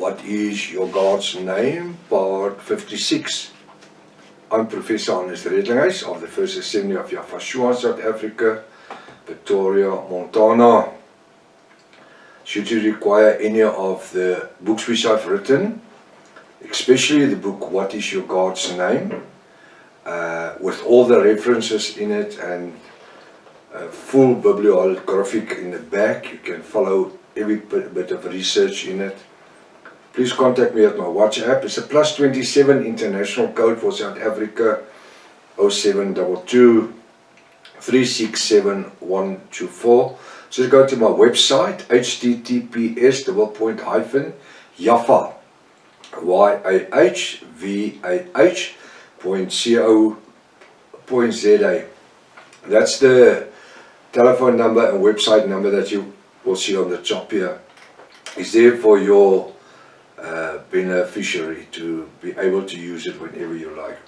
What is your God's name? Part 56. I'm Professor Hannes Redlinghuis of the First Assembly of Yafashua, South Africa, Victoria, Montana. Should you require any of the books which I've written, especially the book What is Your God's Name, with all the references in it and full bibliographic in the back, you can follow every bit of research in it. Please contact me at my WhatsApp. It's a +27 international code for South Africa, 0722 367 124. Just go to my website, https://Yafah, YAHVAH.co.za. That's the telephone number and website number that you will see on the top here. It's there for your beneficiary to be able to use it whenever you like.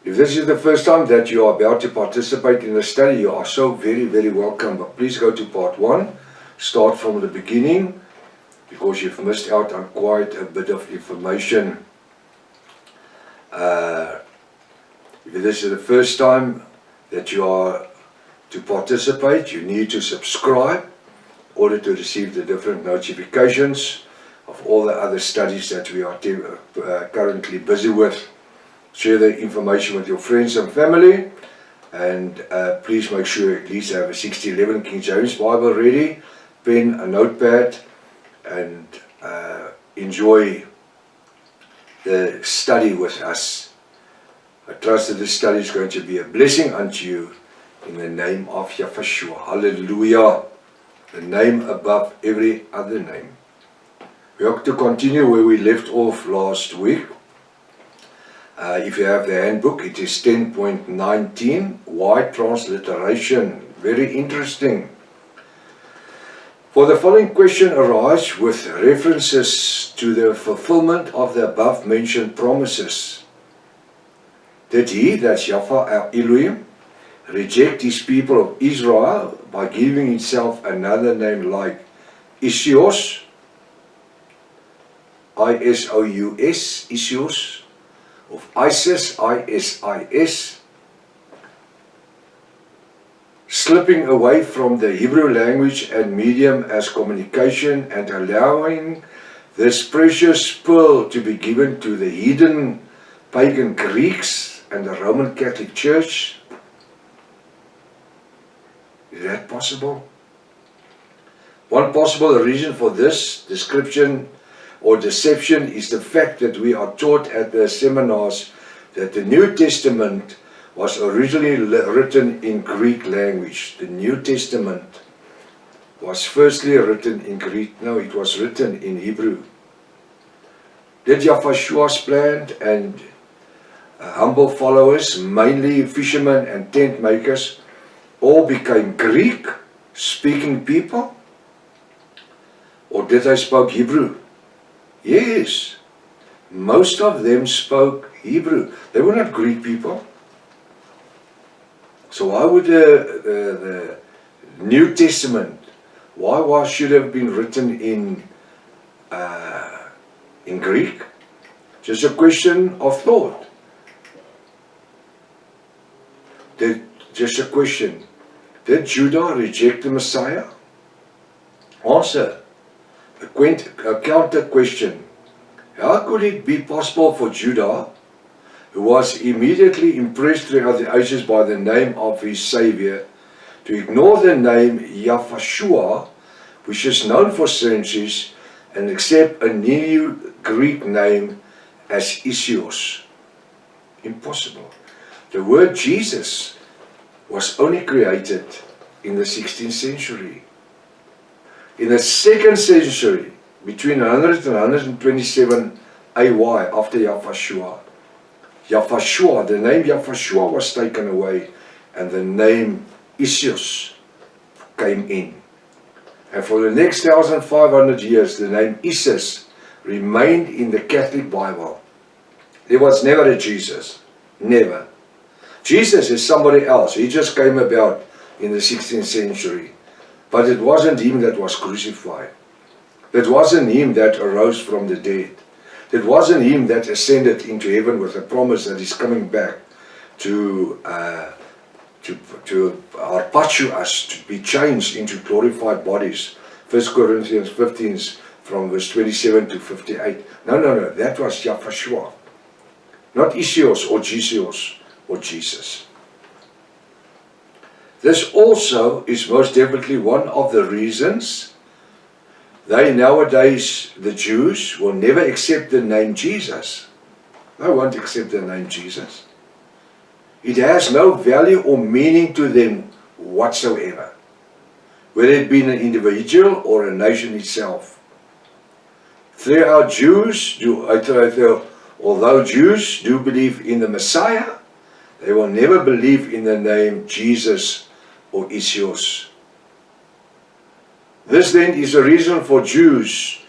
If this is the first time that you are about to participate in the study, you are so very, very welcome. But please go to part 1, start from the beginning, because you've missed out on quite a bit of information. If this is the first time that you are to participate, you need to subscribe in order to receive the different notifications of all the other studies that we are currently busy with. Share the information with your friends and family, and please make sure you at least have a 6011 King James Bible ready, pen, a notepad, and enjoy the study with us. I trust that this study is going to be a blessing unto you in the name of Yafashua. Hallelujah. The name above every other name. We have to continue where we left off last week. If you have the handbook, it is 10.19, wide transliteration. Very interesting. For the following question arises with references to the fulfillment of the above mentioned promises. Did he, that's Yafah Elohim, reject his people of Israel by giving himself another name like Isios, I-S-O-U-S, Isios, of Isis, I-S-I-S, slipping away from the Hebrew language and medium as communication and allowing this precious pearl to be given to the heathen pagan Greeks and the Roman Catholic Church? Is that possible? One possible reason for this description or deception is the fact that we are taught at the seminars that the New Testament was originally written in Greek language. The New Testament was firstly written in Greek. No, it was written in Hebrew. Did Yafashua's planned and humble followers, mainly fishermen and tent makers, all became Greek-speaking people? Or did they speak Hebrew? Yes, most of them spoke Hebrew. They were not Greek people. So why would the New Testament, should have been written in Greek? Just a question of thought. Just a question. Did Judah reject the Messiah? Answer. A counter question. How could it be possible for Judah, who was immediately impressed throughout the ages by the name of his Savior, to ignore the name Yafashua, which is known for centuries, and accept a new Greek name as Isios? Impossible. The word Jesus was only created in the 16th century. In the 2nd century, between 100 and 127 AY, after Yafashua, the name Yafashua was taken away and the name Isios came in. And for the next 1,500 years, the name Isis remained in the Catholic Bible. There was never a Jesus. Never. Jesus is somebody else. He just came about in the 16th century. But it wasn't him that was crucified. That wasn't him that arose from the dead. That wasn't him that ascended into heaven with a promise that he's coming back to arpachu us, to be changed into glorified bodies. 1 Corinthians 15 from verse 27 to 58. No, that was Yahshua. Not Isios or Jesus or Jesus. This also is most definitely one of the reasons they nowadays, the Jews, will never accept the name Jesus. They won't accept the name Jesus. It has no value or meaning to them whatsoever, whether it be an individual or a nation itself. Although Jews do believe in the Messiah, they will never believe in the name Jesus or Isios. This then is a reason for Jews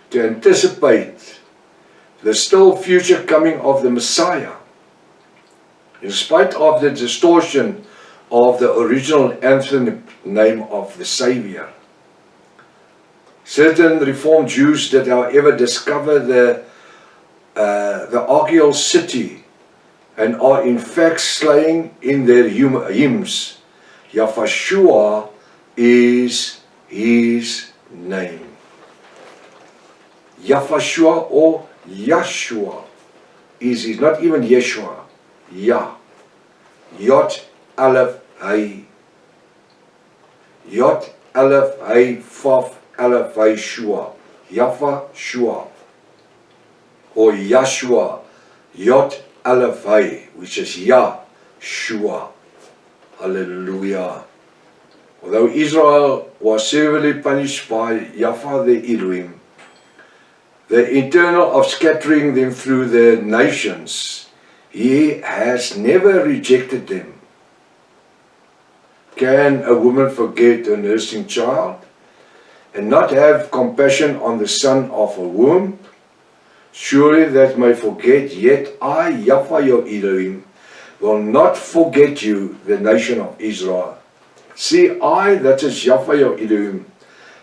to anticipate the still future coming of the Messiah, in spite of the distortion of the original anthem name of the Savior. Certain Reformed Jews that however discover the archaeal city and are in fact slaying in their hymns, Yahshua is his name. Yahshua or Yahshua is his, not even Yeshua. Yah. Yod Aleph Hay. Yod Aleph Hay Faf Aleph Hay Shua. Yahshua or Yahshua. Yod Aleph Hay, which is Yahshua. Hallelujah. Although Israel was severely punished by Yahweh the Elohim, the internal of scattering them through the nations, he has never rejected them. Can a woman forget a nursing child and not have compassion on the son of her womb? Surely that may forget, yet I, Yahweh your Elohim, will not forget you, the nation of Israel. See, I, that is Yahweh your Elohim,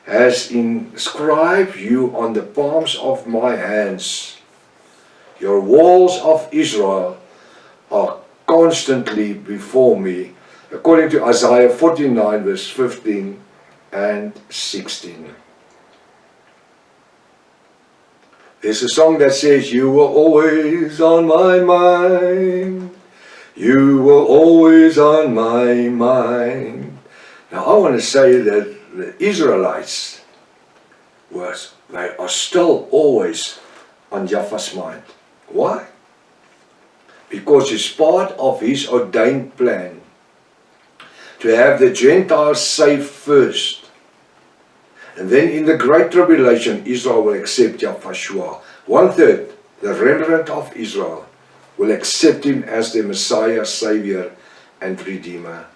has inscribed you on the palms of my hands. Your walls of Israel are constantly before me, according to Isaiah 49 verse 15 and 16. There's a song that says, you were always on my mind. You were always on my mind. Now I want to say that the Israelites, they are still always on Yahweh's mind. Why? Because it's part of his ordained plan to have the Gentiles saved first. And then in the Great Tribulation, Israel will accept Yahshua. 1/3, the remnant of Israel, will accept him as their Messiah, Savior, and Redeemer.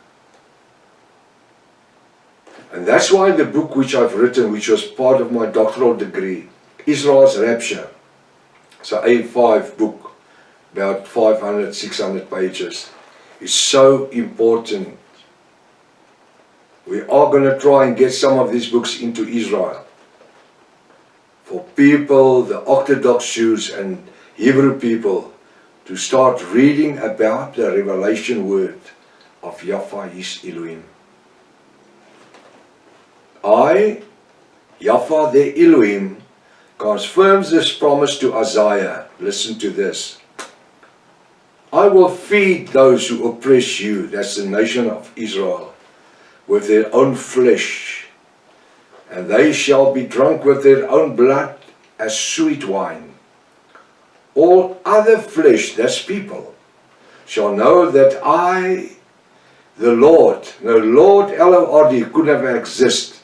And that's why the book which I've written, which was part of my doctoral degree, Israel's Rapture, it's an A5 book, about 500, 600 pages, is so important. We are going to try and get some of these books into Israel for people, the Orthodox Jews and Hebrew people, to start reading about the revelation word of Yahweh his Elohim. I, Yahweh the Elohim, confirms this promise to Isaiah. Listen to this. I will feed those who oppress you, that's the nation of Israel, with their own flesh, and they shall be drunk with their own blood as sweet wine. All other flesh, that's people, shall know that I, the Lord, no, Lord L-O-R-D could never exist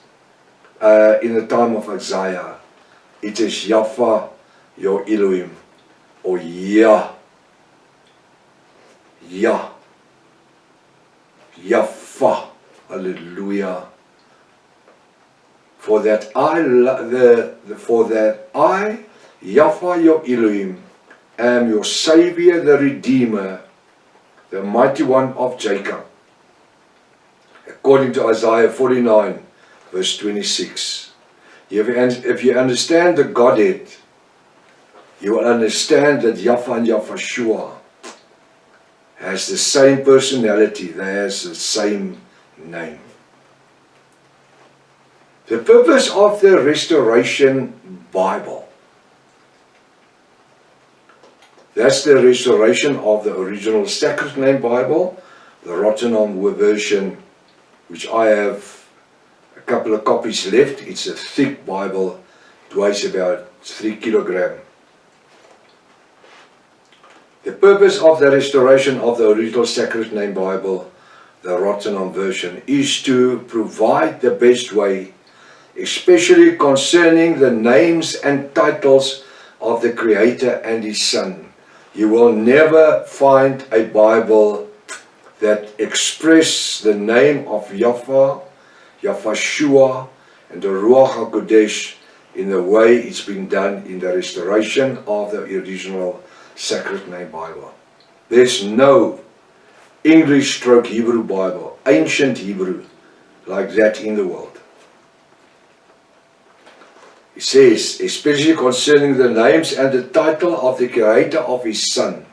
in the time of Isaiah. It is Yahweh, your Elohim, or Yah, Yahweh, hallelujah. For that I, Yahweh, your Elohim, am your Savior, the Redeemer, the mighty one of Jacob. According to Isaiah 49, verse 26. If you understand the Godhead, you will understand that Yahweh and Yahshua has the same personality, they has the same name. The purpose of the Restoration Bible, that's the restoration of the original Sacred Name Bible, the Rotterdam version, which I have a couple of copies left. It's a thick Bible, it weighs about 3 kilograms. The purpose of the restoration of the original Sacred Name Bible, the Rotterdam version, is to provide the best way, especially concerning the names and titles of the Creator and His Son. You will never find a Bible that expresses the name of Yahweh, Yahshua, and the Ruach HaKodesh in the way it's been done in the restoration of the original Sacred Name Bible. There's no English stroke Hebrew Bible, ancient Hebrew, like that in the world. He says, especially concerning the names and the title of the Creator of His Son.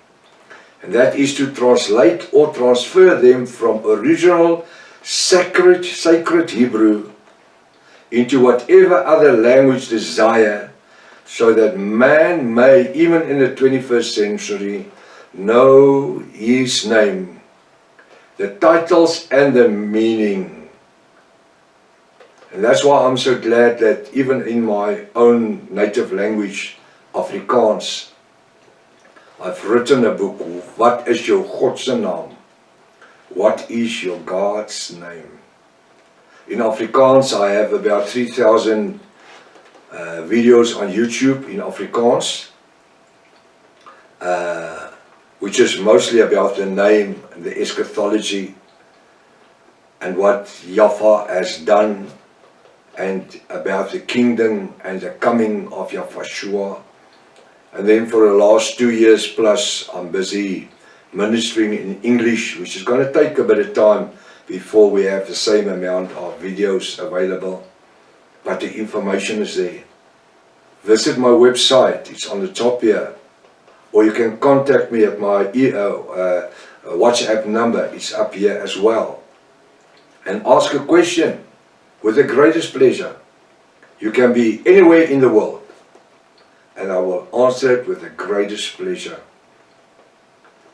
And that is to translate or transfer them from original sacred Hebrew into whatever other language desire, so that man may, even in the 21st century, know His name, the titles and the meaning. And that's why I'm so glad that even in my own native language, Afrikaans, I've written a book, Wat is jou God se naam? What is your God's name? In Afrikaans, I have about 3,000 videos on YouTube in Afrikaans, which is mostly about the name and the eschatology and what Yahweh has done, and about the kingdom and the coming of Yahshua. And then for the last 2 years plus, I'm busy ministering in English, which is going to take a bit of time before we have the same amount of videos available. But the information is there. Visit my website, it's on the top here. Or you can contact me at my WhatsApp number, it's up here as well. And ask a question with the greatest pleasure. You can be anywhere in the world, and I will answer it with the greatest pleasure.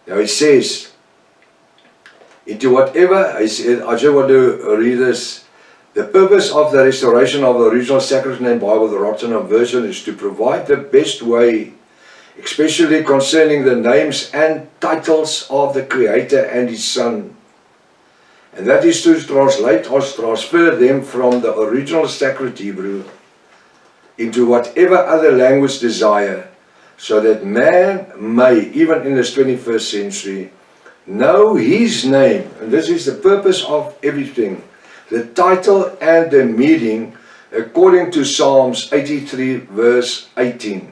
Now it says, into whatever, I just want to read this. The purpose of the restoration of the original Sacred Name Bible, the Rotterdam version, is to provide the best way, especially concerning the names and titles of the Creator and His Son. And that is to translate or transfer them from the original Sacred Hebrew into whatever other language desire, so that man may, even in this 21st century, know His name. And this is the purpose of everything. The title and the meaning, according to Psalms 83 verse 18.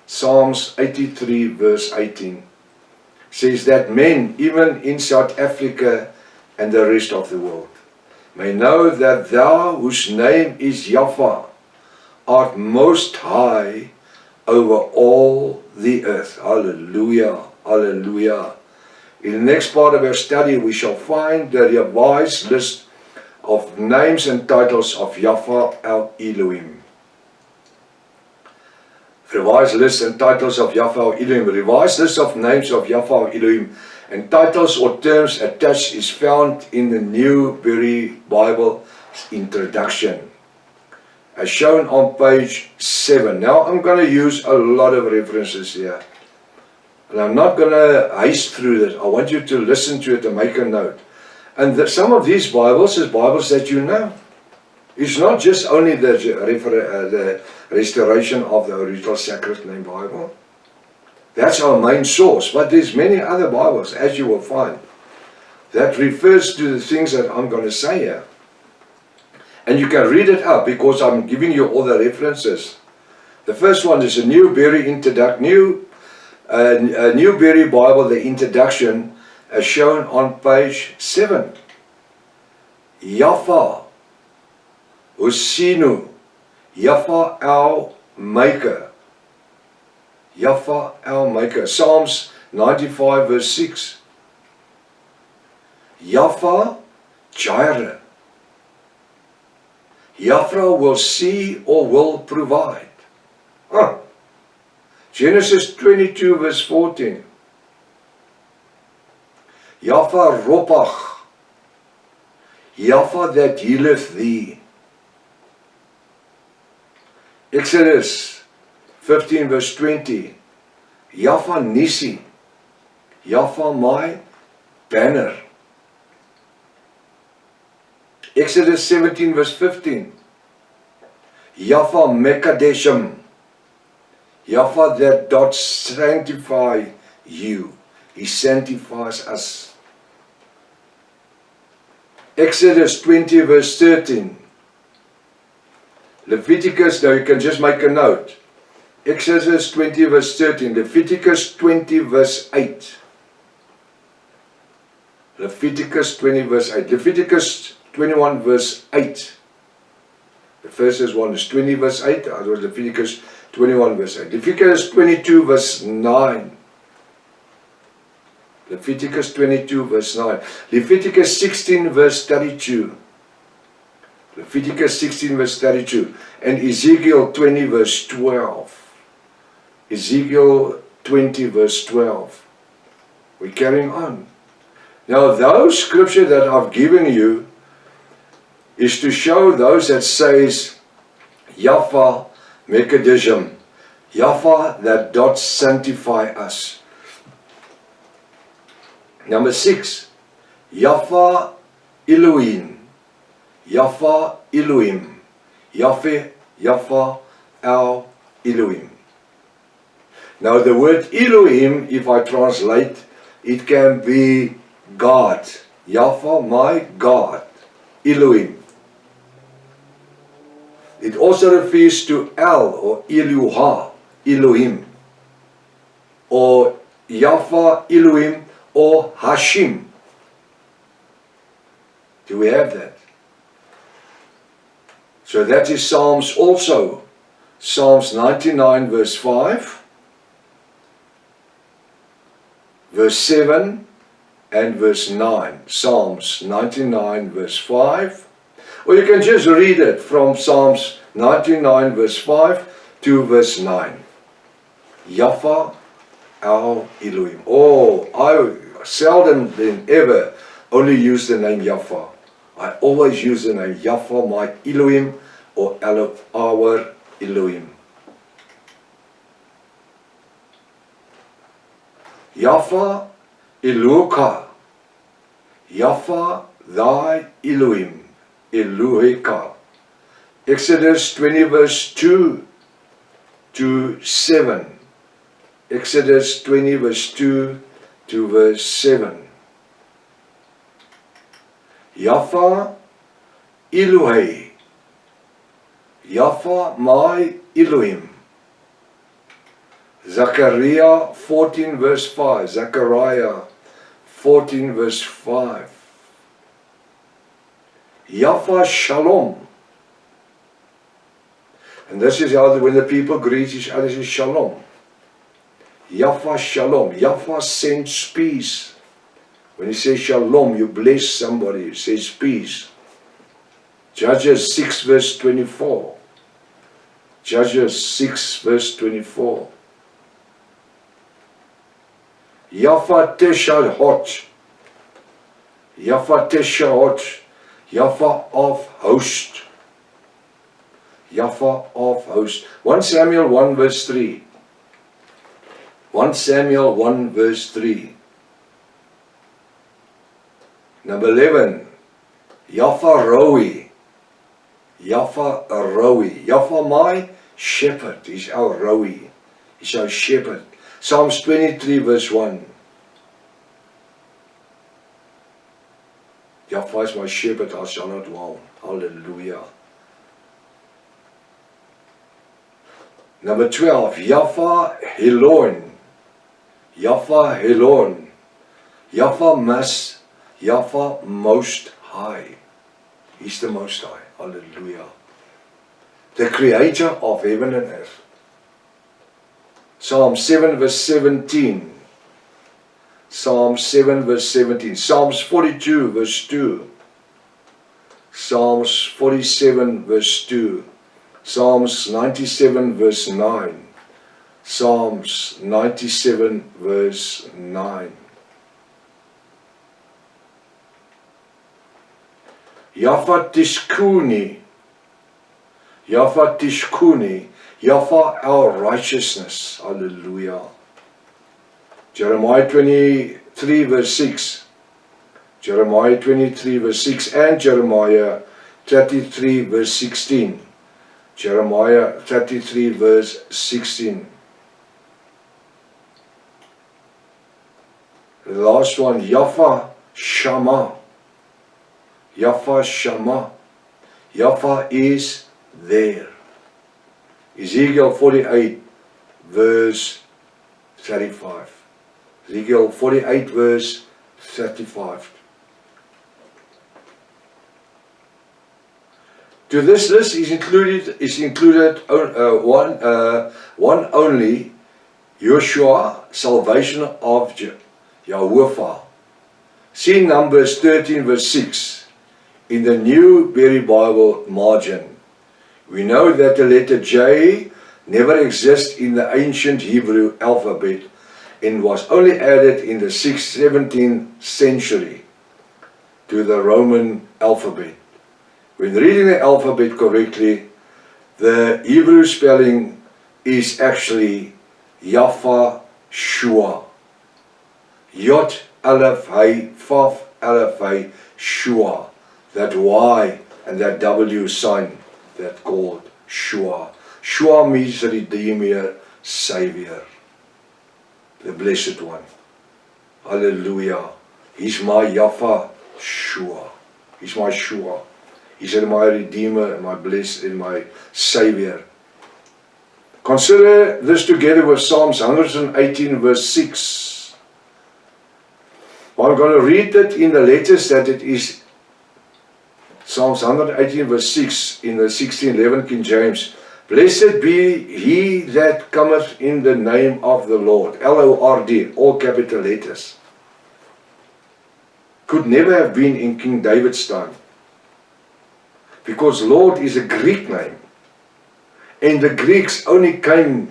Psalms 83 verse 18 says that men, even in South Africa and the rest of the world, may know that Thou, whose name is Yahweh, art most high over all the earth. Hallelujah, hallelujah. In the next part of our study, we shall find the revised list of names and titles of Yahweh our Elohim. Revised list and titles of Yahweh our Elohim. Revised list of names of Yahweh our Elohim and titles or terms attached is found in the Newberry Bible introduction, as shown on page 7. Now I'm going to use a lot of references here, and I'm not going to haste through this. I want you to listen to it and make a note. And some of these Bibles is Bibles that you know. It's not just only the restoration of the original Sacred Name Bible. That's our main source, but there's many other Bibles, as you will find, that refers to the things that I'm going to say here. And you can read it up, because I'm giving you all the references. The first one is a Newberry Bible, the introduction, as shown on page 7. Yahweh, Hosinu, Yafa our Maker. Yafa our Maker. Psalms 95 verse 6. Yafa Jireh. Yafa will see or will provide. Genesis 22 verse 14. Yafa Ropach. Yafa that healeth thee. Exodus 15 verse 20. Yafa Nisi. Yafa my banner. Exodus 17 verse 15. Yafa Mekadeshim. Yafa that doth sanctify you. He sanctifies us. Exodus 20 verse 13. Leviticus, now you can just make a note. Exodus 20 verse 13. Leviticus 20 verse 8. Leviticus 20 verse 8. Leviticus 21 verse 8. The first one is 20 verse 8. That was Leviticus 21 verse 8. Leviticus 22 verse 9. Leviticus 22 verse 9. Leviticus 16 verse 32. Leviticus 16 verse 32. And Ezekiel 20 verse 12. Ezekiel 20 verse 12. We're carrying on. Now those scriptures that I've given you is to show those that says Yafa Mekadeshim. Yafa that doth sanctify us. Number 6. Yafa Elohim. Yafa Elohim. Yafa our Elohim. Now the word Elohim, if I translate, it can be God. Yafa, my God. Elohim. It also refers to El or Eluha, Elohim. Or Yafa Elohim or Hashim. Do we have that? So that is Psalms also. Psalms 99 verse 5. Verse 7 and verse 9. Psalms 99 verse 5. Or you can just read it from Psalms 99 verse 5 to verse 9. Yafa our Elohim. Oh, I seldom then ever only use the name Yafa. I always use the name Yafa, my Elohim, or our Elohim. Yafa Eloka. Yafa thy Elohim. Eloheka. Exodus 20 verse 2 to 7. Exodus 20 verse 2 to verse 7. Yafa Elohei. Yafa my Elohim. Zechariah 14 verse 5. Zechariah 14 verse 5. Yafa Shalom. And this is how when the people greet each other, is Shalom. Yafa Shalom. Yafa sends peace. When you say Shalom, you bless somebody. It says peace. Judges 6 verse 24. Judges 6 verse 24. Yafa Teshahot. Yafa Teshahot. Yafa of host. Yafa of host. 1 Samuel 1 verse 3. 1 Samuel 1 verse 3. Number 11. Yafa Roi. Yafa Roi. Yafa my shepherd. He's our Roi. He's our shepherd. Psalms 23 verse 1. Yafa is my shepherd, I shall not want. Hallelujah. Number 12. Yafa Helon. Yafa Helon. Yafa Most High. He's the Most High. Hallelujah. the creator of heaven and earth. Psalm 7 verse 17. Psalm 7 verse 17. Psalms 42 verse 2. Psalms 47 verse 2. Psalms 97 verse 9. Psalms 97 verse 9. Yafa Tishkuni. Yafa Tishkuni. Yafa our righteousness. Hallelujah. Jeremiah 23 verse 6. Jeremiah 23 verse 6 and Jeremiah 33 verse 16. Jeremiah 33 verse 16. The last one, Yafa Shammah. Yafa Shammah. Yafa is there. Ezekiel 48 verse 35. Ezekiel 48 verse 35. To this list is included one only, Joshua, salvation of Jehovah. See Numbers 13 verse 6 in the Newberry Bible margin. We know that the letter J never exists in the ancient Hebrew alphabet and was only added in the 17th century to the Roman alphabet. When reading the alphabet correctly, the Hebrew spelling is actually Yafa Shua. Yod Aleph Hay Faf Aleph Hay Shua. That Y and that W sign that called Shua. Shua means Redeemer, Savior, the Blessed One. Hallelujah. He's my Yafa Shua. He's my Shua. He's my Redeemer, and my Blessed, and my Savior. Consider this together with Psalms 118 verse 6. I'm going to read it in the letters that it is. Psalms 118 verse 6 in the 1611 King James. Blessed be he that cometh in the name of the Lord. L-O-R-D, all capital letters. Could never have been in King David's time. Because Lord is a Greek name. And the Greeks only came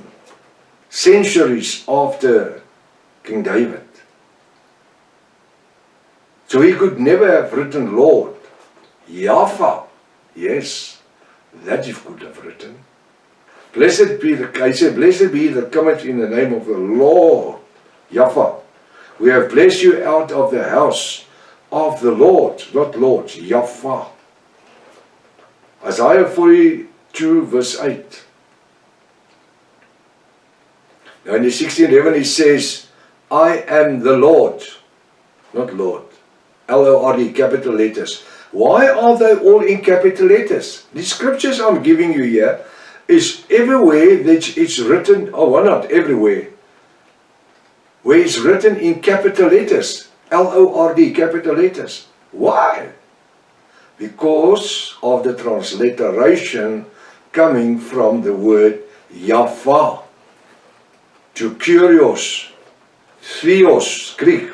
centuries after King David. So he could never have written Lord. Yafa, yes, that he could have written. Blessed be the, I say, blessed be that cometh in the name of the Lord. Yafa. We have blessed you out of the house of the Lord, not Lords, Yafa. Isaiah 42 verse 8. Now in the 1611 he says, I am the Lord, not Lord. L-O-R-D, capital letters. Why are they all in capital letters? The scriptures I'm giving you here is everywhere that it's written, oh well, not everywhere, where it's written in capital letters. L-O-R-D, capital letters. Why? Because of the transliteration coming from the word Yafa to Kyrios, Theos, Greek.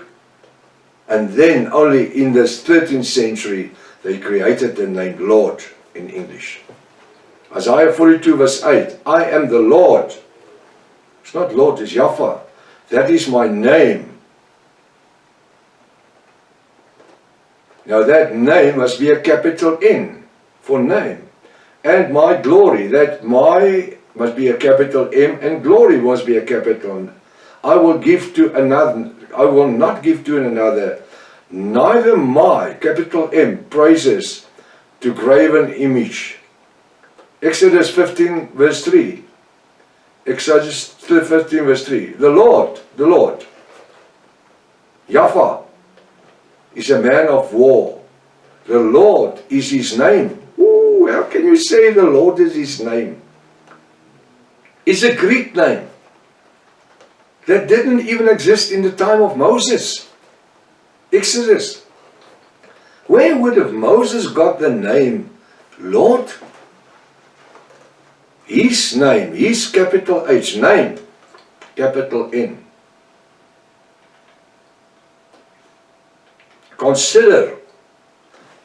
And then only in the 13th century they created the name Lord in English. Isaiah 42 verse 8, I am the Lord. It's not Lord, it's Yafa. That is my name. Now that name must be a capital N for name. And my glory, that my must be a capital M, and glory must be a capital N. I will give to another, I will not give to another, neither my, capital M, praises to graven image. Exodus 15 verse 3. Exodus 15 verse 3. The Lord, Yafa, is a man of war. The Lord is his name. Ooh, how can you say the Lord is his name? It's a Greek name that didn't even exist in the time of Moses. Exodus. Where would have Moses got the name Lord? His name, his capital H, name, capital N. Consider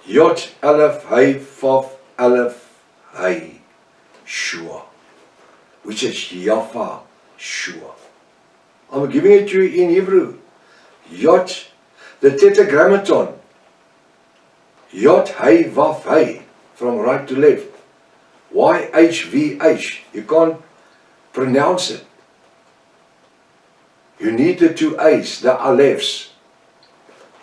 Yod Aleph Hey Vav Aleph Hey Shua, which is Yafa Shua. I'm giving it to you in Hebrew. Yod, the tetragrammaton. Yod Hey Vav Hey, from right to left. YHVH. You can't pronounce it. You need the two A's, the Alephs.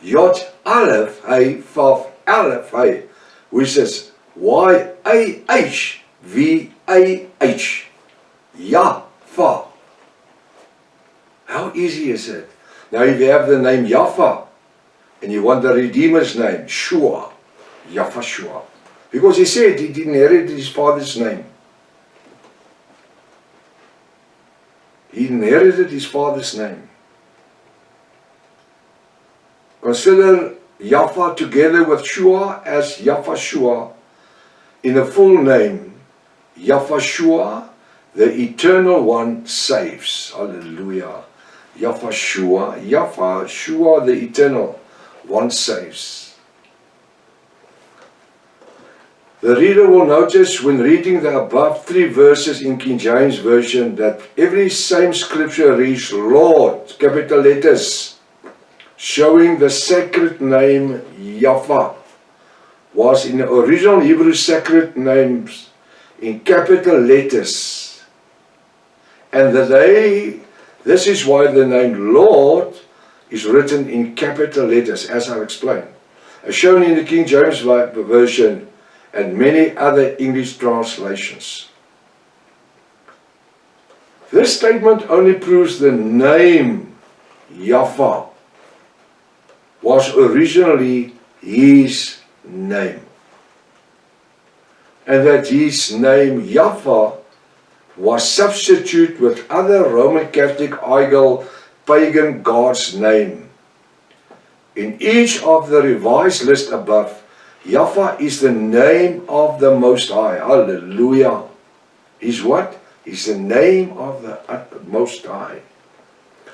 Yod Aleph Hey Vav Aleph Hey, which is YAHVAH. Yafa. How easy is it? Now if you have the name Yafa, and you want the Redeemer's name, Shua, Yafa Shua. Because he said he didn't inherit his father's name. He inherited his father's name. Consider Yafa together with Shua as Yafa Shua in the full name. Yafa Shua, the Eternal One saves. Hallelujah. Yafa Shua, the Eternal One saves. The reader will notice when reading the above 3 verses in King James Version that every same scripture reads Lord, capital letters, showing the sacred name Yafa was in the original Hebrew sacred names in capital letters. And this is why the name Lord is written in capital letters, as I'll explain. As shown in the King James Version and many other English translations. This statement only proves the name Yafa was originally his name, and that his name Yafa was substituted with other Roman Catholic idol pagan gods' name. In each of the revised list above, Yafa is the name of the Most High. Hallelujah. He's what? He's the name of the Most High,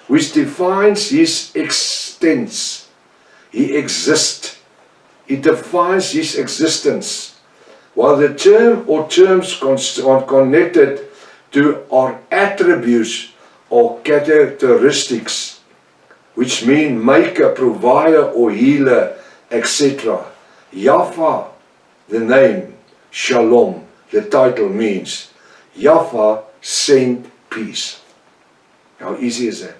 which defines his existence. He exists. It defines his existence. While the term or terms connected to are attributes or characteristics, which mean maker, provider, or healer, etc. Yafa, the name, Shalom, the title means Yafa sent peace. How easy is that?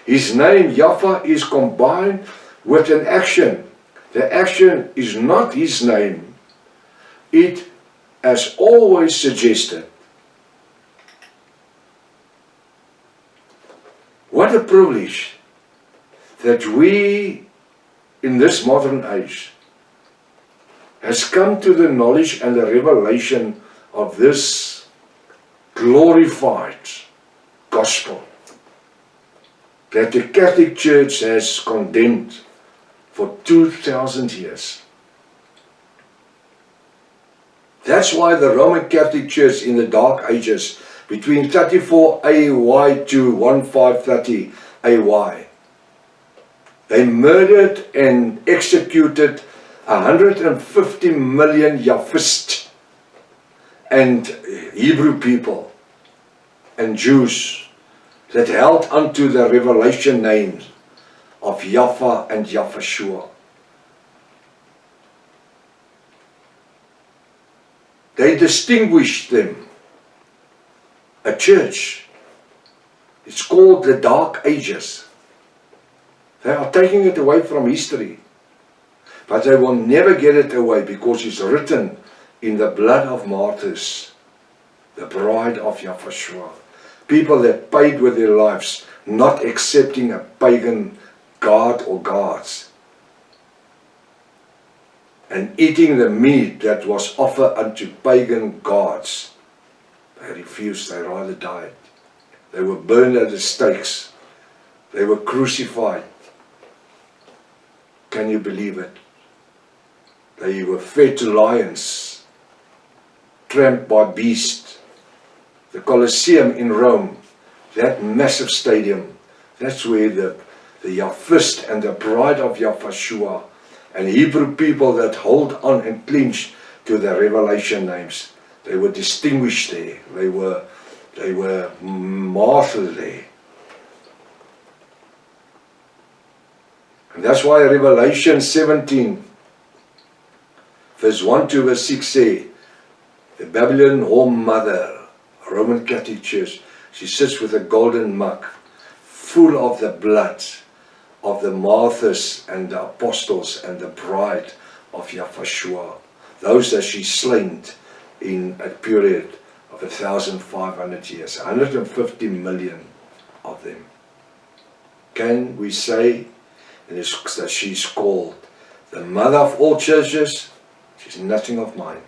His name Yafa is combined with an action. The action is not his name. It has always suggested. What a privilege that we in this modern age has come to the knowledge and the revelation of this glorified gospel that the Catholic Church has condemned for 2,000 years. That's why the Roman Catholic Church in the Dark Ages, between 34 AY to 1530 AY, they murdered and executed 150 million Yafist and Hebrew people and Jews that held unto the revelation names of Yafa and Yafashua. They distinguished them. A church. It's called the Dark Ages. They are taking it away from history. But they will never get it away because it's written in the blood of martyrs. The bride of Yafashua. People that paid with their lives, not accepting a pagan god or gods. And eating the meat that was offered unto pagan gods. They refused, they rather died. They were burned at the stakes. They were crucified. Can you believe it? They were fed to lions, tramped by beasts. The Colosseum in Rome, that massive stadium, that's where the Yahvist and the bride of Yahushua and Hebrew people that hold on and clinch to the revelation names, they were distinguished there. They were martyred there. And that's why Revelation 17, verse 1 to verse 6 say, the Babylon home mother, Roman Catholic Church, she sits with a golden mug full of the blood of the martyrs and the apostles and the bride of Yahushua, those that she slain in a period of 1,500 years, 150 million of them. Can we say that she's called the mother of all churches? She's nothing of mine,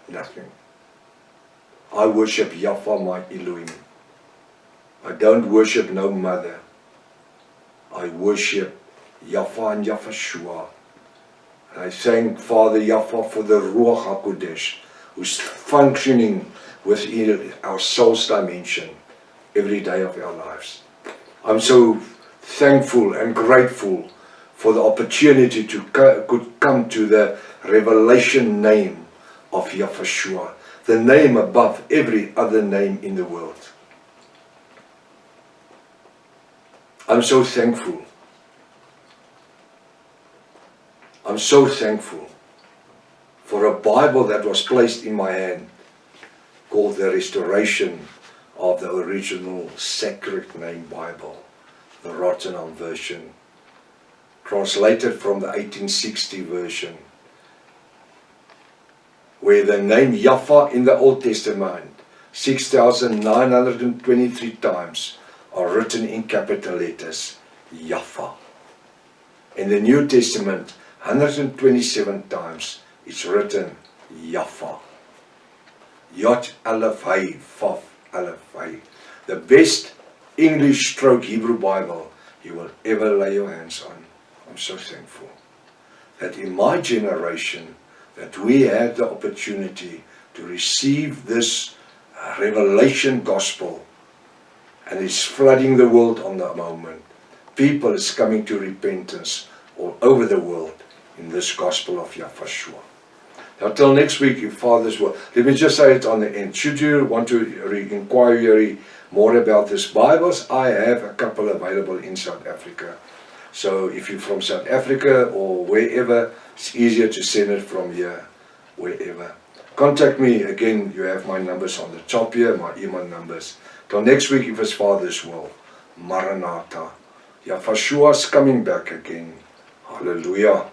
nothing. I worship Yahuwah my Elohim. I don't worship no mother. I worship Yahuwah and Yahushua. And I thank Father Yahuwah for the Ruach HaKodesh, who's functioning within our soul's dimension every day of our lives. I'm so thankful and grateful for the opportunity to could come to the revelation name of Yahushua, the name above every other name in the world. I'm so thankful. I'm so thankful for a Bible that was placed in my hand called the Restoration of the Original Sacred Name Bible, the Rottenham version, translated from the 1860 version, where the name Yahuwah in the Old Testament 6,923 times are written in capital letters, Yahuwah. In the New Testament, 127 times it's written Yahuwah. Yod Aleph Hay, Vav Aleph Hay. The best English stroke Hebrew Bible you will ever lay your hands on. I'm so thankful that in my generation that we had the opportunity to receive this revelation gospel, and it's flooding the world on the moment. People is coming to repentance all over the world in this gospel of Yahushua. Now till next week, if Father's will, let me just say it on the end. Should you want to inquire more about these Bibles, I have a couple available in South Africa. So if you're from South Africa or wherever, it's easier to send it from here, wherever. Contact me again. You have my numbers on the top here, my email numbers. Till next week, if it's Father's will. Maranatha. Yahushua is coming back again. Hallelujah.